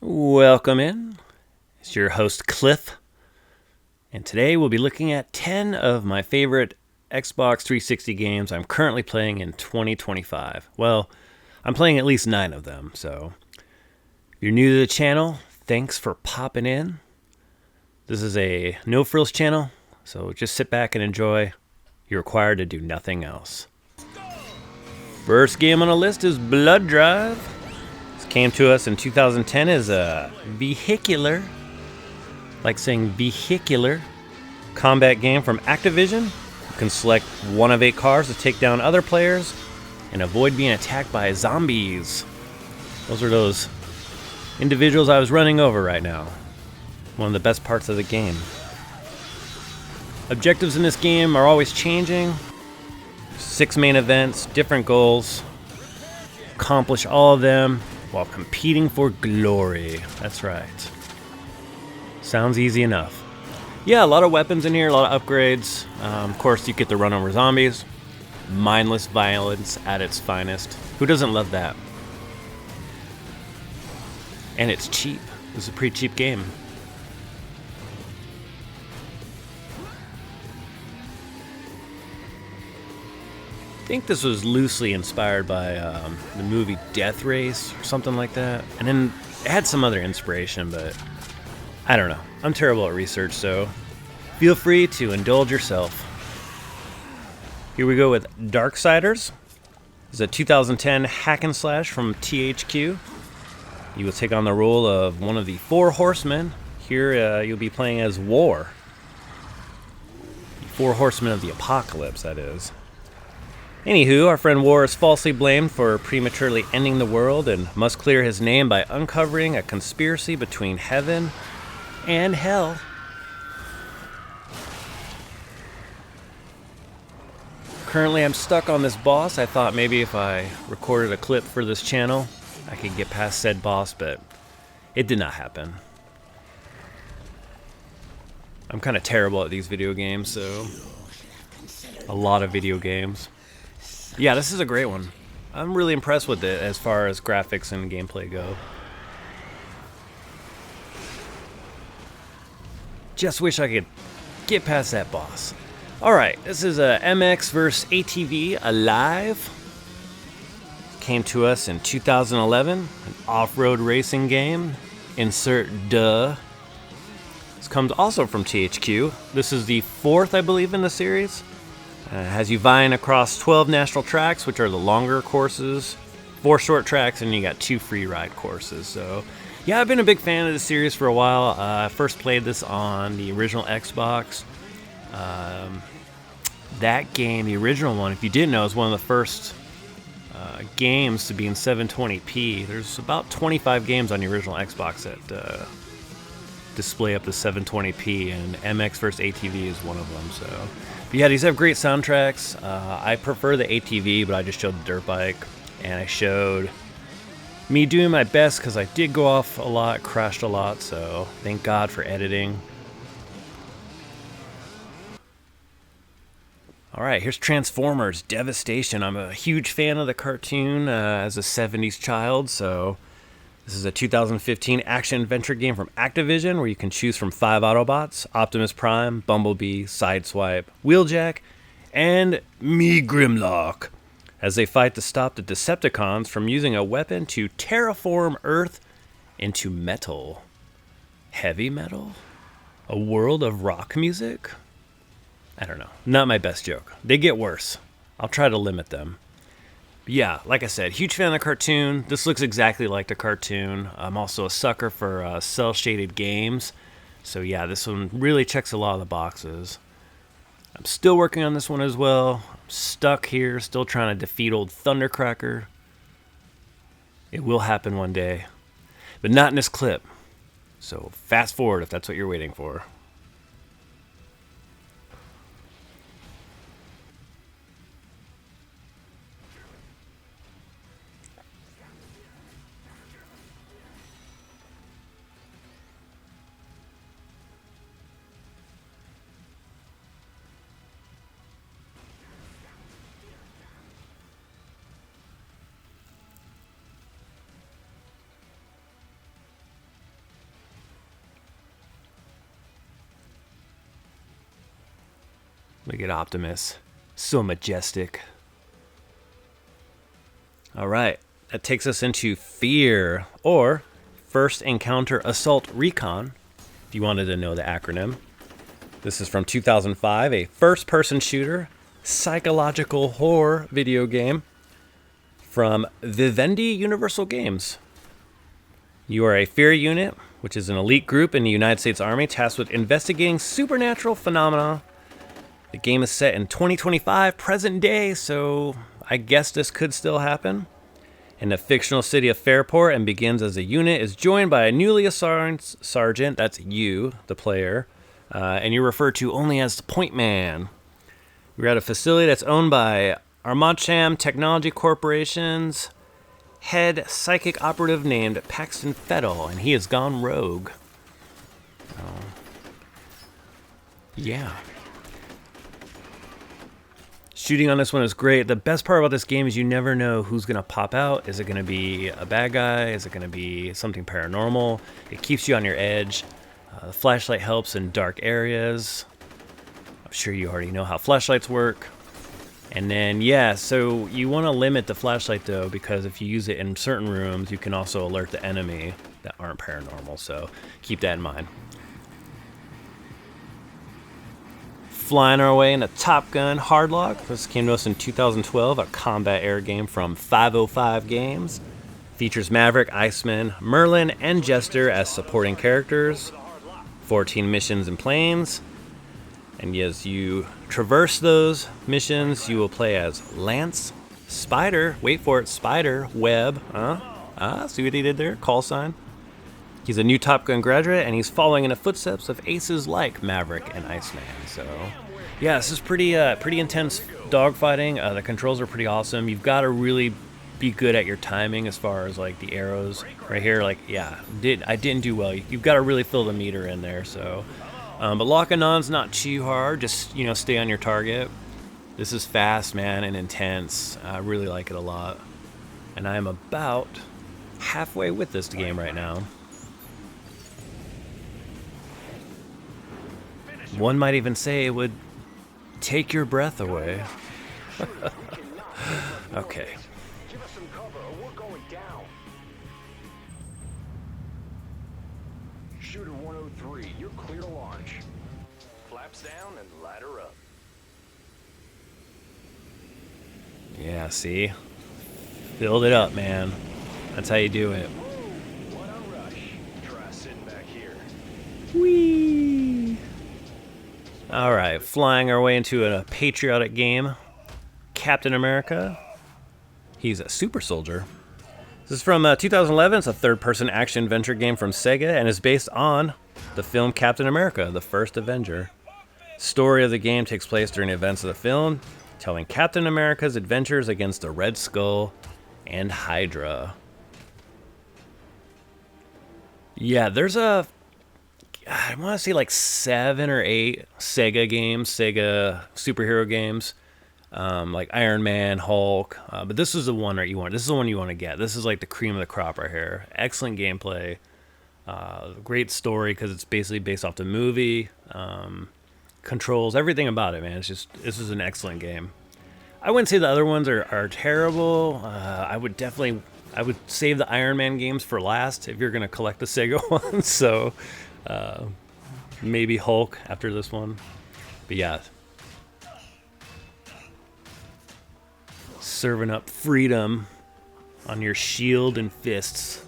Welcome in. It's your host, Cliff. And today we'll be looking at 10 of my favorite Xbox 360 games I'm currently playing in 2025. Well, I'm playing at least 9 of them, so if you're new to the channel, thanks for popping in. This is a no-frills channel, so just sit back and enjoy. You're required to do nothing else. First game on the list is Blood Drive. This came to us in 2010 as a vehicular, like saying vehicular, combat game from Activision. You can select one of 8 cars to take down other players and avoid being attacked by zombies. Those are those individuals I was running over right now. One of the best parts of the game. Objectives in this game are always changing. 6 main events, different goals. Accomplish all of them while competing for glory. That's right. Sounds easy enough. Yeah, a lot of weapons in here, a lot of upgrades. Of course, you get to run over zombies. Mindless violence at its finest. Who doesn't love that? And it's cheap. This is a pretty cheap game. I think this was loosely inspired by the movie Death Race or something like that. And then it had some other inspiration, but I don't know. I'm terrible at research, so feel free to indulge yourself. Here we go with Darksiders. It's a 2010 hack and slash from THQ. You will take on the role of one of the 4 horsemen. Here you'll be playing as War. The 4 horsemen of the apocalypse, that is. Anywho, our friend War is falsely blamed for prematurely ending the world and must clear his name by uncovering a conspiracy between heaven and hell. Currently, I'm stuck on this boss. I thought maybe if I recorded a clip for this channel, I could get past said boss, but it did not happen. I'm kind of terrible at these video games, so a lot of video games. Yeah, this is a great one. I'm really impressed with it as far as graphics and gameplay go. Just wish I could get past that boss. Alright, this is a MX vs ATV Alive. Came to us in 2011. An off-road racing game. Insert duh. This comes also from THQ. This is the 4th, I believe, in the series. Has you vying across 12 national tracks, which are the longer courses, 4 short tracks, and you got 2 free ride courses. So, yeah, I've been a big fan of this series for a while. I first played this on the original Xbox. That game, the original one, if you didn't know, is one of the first games to be in 720p. There's about 25 games on the original Xbox that display up to 720p, and MX vs ATV is one of them. So. But yeah, these have great soundtracks. I prefer the ATV, but I just showed the dirt bike, and I showed me doing my best because I did go off a lot, crashed a lot, so thank God for editing. Alright, here's Transformers Devastation. I'm a huge fan of the cartoon as a 70s child, so this is a 2015 action-adventure game from Activision where you can choose from 5 Autobots: Optimus Prime, Bumblebee, Sideswipe, Wheeljack, and me, Grimlock, as they fight to stop the Decepticons from using a weapon to terraform Earth into metal. Heavy metal? A world of rock music? I don't know. Not my best joke. They get worse. I'll try to limit them. Yeah, like I said, huge fan of the cartoon. This looks exactly like the cartoon. I'm also a sucker for cel-shaded games. So yeah, this one really checks a lot of the boxes. I'm still working on this one as well. I'm stuck here, still trying to defeat old Thundercracker. It will happen one day, but not in this clip. So fast forward if that's what you're waiting for. Look at Optimus. So majestic. All right. That takes us into FEAR, or First Encounter Assault Recon, if you wanted to know the acronym. This is from 2005, a first-person shooter, psychological horror video game from Vivendi Universal Games. You are a FEAR unit, which is an elite group in the United States Army tasked with investigating supernatural phenomena. The game is set in 2025, present day, so I guess this could still happen. In the fictional city of Fairport, and begins as a unit is joined by a newly assigned sergeant, that's you, the player, and you're referred to only as the Point Man. We're at a facility that's owned by Armacham Technology Corporation's head psychic operative named Paxton Fettel, and he has gone rogue. Yeah. Shooting on this one is great. The best part about this game is you never know who's going to pop out. Is it going to be a bad guy? Is it going to be something paranormal? It keeps you on your edge. The flashlight helps in dark areas. I'm sure you already know how flashlights work. And then, yeah, so you want to limit the flashlight, though, because if you use it in certain rooms, you can also alert the enemy that aren't paranormal. So keep that in mind. Flying our way into Top Gun Hardlock. This came to us in 2012, a combat air game from 505 Games. Features Maverick, Iceman, Merlin, and Jester as supporting characters. 14 missions and planes. And as you traverse those missions, you will play as Lance, Spider, wait for it, Spider, Webb. See what he did there? Call sign. He's a new Top Gun graduate, and he's following in the footsteps of aces like Maverick and Iceman. So, yeah, this is pretty intense dogfighting. The controls are pretty awesome. You've got to really be good at your timing as far as like the arrows. Right here, like, yeah, I didn't do well. You've got to really fill the meter in there. So, but locking on's not too hard. Just stay on your target. This is fast, man, and intense. I really like it a lot, and I am about halfway with this game right now. One might even say it would take your breath away. Okay. Give us some cover or we're going down. Shooter 103, you're clear to launch. Flaps down and ladder up. Yeah, see? Build it up, man. That's how you do it. What a rush. Try sitting back here. Whee! Alright, flying our way into a patriotic game. Captain America. He's a super soldier. This is from 2011. It's a third-person action-adventure game from Sega and is based on the film Captain America, the First Avenger. Story of the game takes place during the events of the film, telling Captain America's adventures against the Red Skull and Hydra. Yeah, there's I want to say like 7 or 8 Sega games, Sega superhero games, like Iron Man, Hulk. But this is the one that you want. This is the one you want to get. This is like the cream of the crop right here. Excellent gameplay, great story because it's basically based off the movie. Controls, everything about it, man. This is an excellent game. I wouldn't say the other ones are terrible. I would save the Iron Man games for last if you're gonna collect the Sega ones. So. Maybe Hulk after this one. But yeah. Serving up freedom on your shield and fists.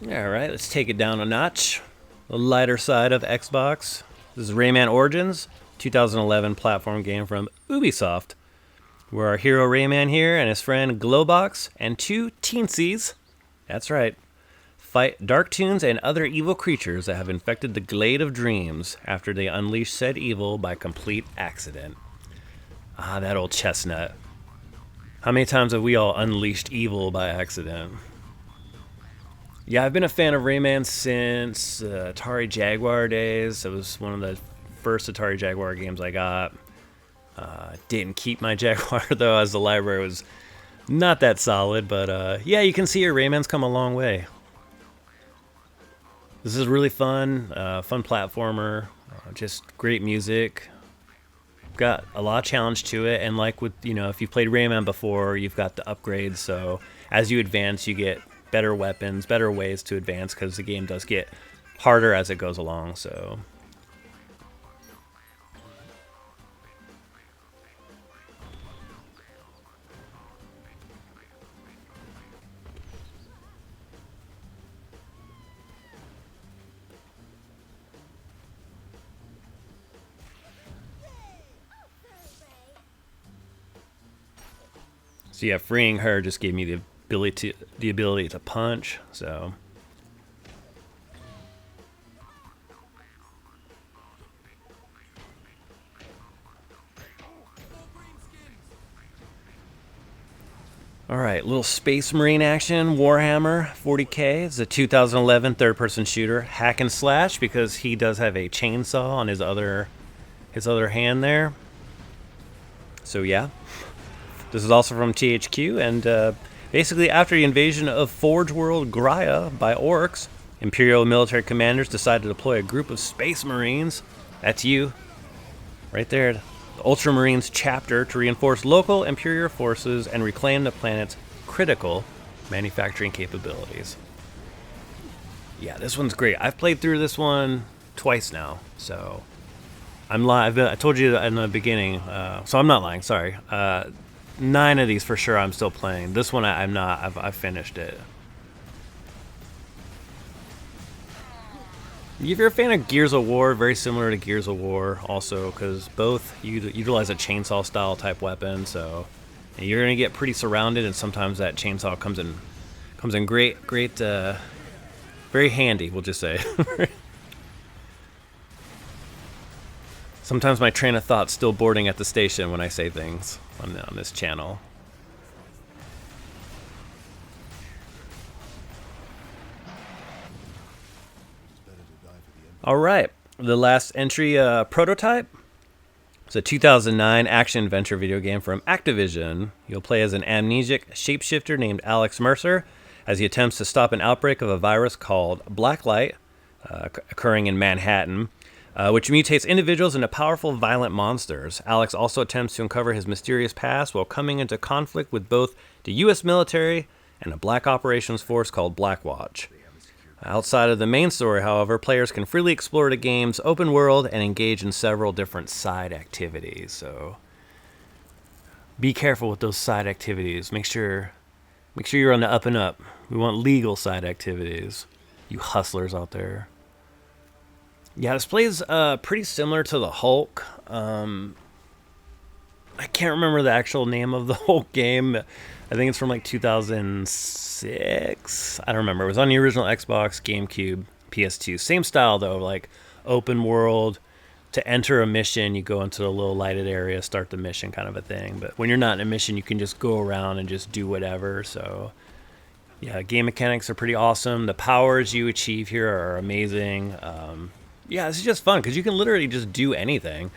Alright, let's take it down a notch. The lighter side of Xbox. This is Rayman Origins, 2011 platform game from Ubisoft. We're our hero Rayman here and his friend Glowbox and 2 teensies. That's right. Fight Dark Toons and other evil creatures that have infected the Glade of Dreams after they unleash said evil by complete accident. Ah, that old chestnut. How many times have we all unleashed evil by accident? Yeah, I've been a fan of Rayman since Atari Jaguar days. It was one of the first Atari Jaguar games I got. Didn't keep my Jaguar though, as the library was not that solid. But yeah, you can see your Rayman's come a long way. This is really fun, fun platformer, just great music. Got a lot of challenge to it, and like with, you know, if you've played Rayman before, you've got the upgrades, so as you advance you get better weapons, better ways to advance, because the game does get harder as it goes along. So yeah, freeing her just gave me the ability to punch. So all right, little Space Marine action. Warhammer 40K. It's a 2011 third-person shooter, hack and slash, because he does have a chainsaw on his other hand there. So yeah, this is also from THQ, and basically after the invasion of Forge World Graia by orcs, Imperial military commanders decided to deploy a group of Space Marines. That's you, right there. The Ultramarines chapter to reinforce local Imperial forces and reclaim the planet's critical manufacturing capabilities. Yeah, this one's great. I've played through this one twice now, so I'm live. I told you in the beginning, so I'm not lying. Sorry. 9 of these for sure I'm still playing. This one I'm not. I've finished it. If you're a fan of Gears of War, very similar to Gears of War also, because both utilize a chainsaw style type weapon, so you're gonna get pretty surrounded, and sometimes that chainsaw comes in great, very handy, we'll just say. Sometimes my train of thought's still boarding at the station when I say things on this channel. All right, the last entry, Prototype. It's a 2009 action-adventure video game from Activision. You'll play as an amnesic shapeshifter named Alex Mercer as he attempts to stop an outbreak of a virus called Blacklight, occurring in Manhattan, which mutates individuals into powerful, violent monsters. Alex also attempts to uncover his mysterious past while coming into conflict with both the U.S. military and a black operations force called Blackwatch. Outside of the main story, however, players can freely explore the game's open world and engage in several different side activities. So be careful with those side activities. Make sure you're on the up and up. We want legal side activities, you hustlers out there. Yeah, this plays pretty similar to the Hulk. I can't remember the actual name of the Hulk game. I think it's from like 2006. I don't remember. It was on the original Xbox, GameCube, PS2. Same style though, like open world. To enter a mission, you go into a little lighted area, start the mission kind of a thing. But when you're not in a mission, you can just go around and just do whatever. So yeah, game mechanics are pretty awesome. The powers you achieve here are amazing. Yeah, this is just fun because you can literally just do anything.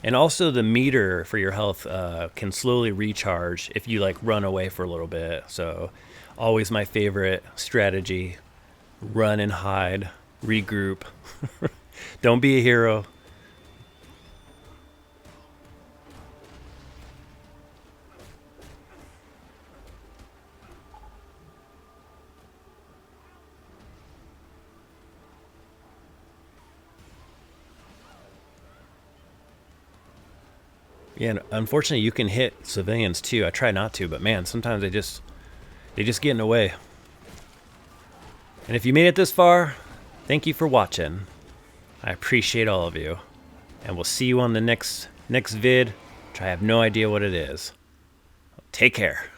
And also the meter for your health can slowly recharge if you like run away for a little bit. So always my favorite strategy: run and hide, regroup. Don't be a hero. Yeah, and unfortunately you can hit civilians too. I try not to, but man, sometimes they just get in the way. And if you made it this far, thank you for watching. I appreciate all of you. And we'll see you on the next vid, which I have no idea what it is. Take care.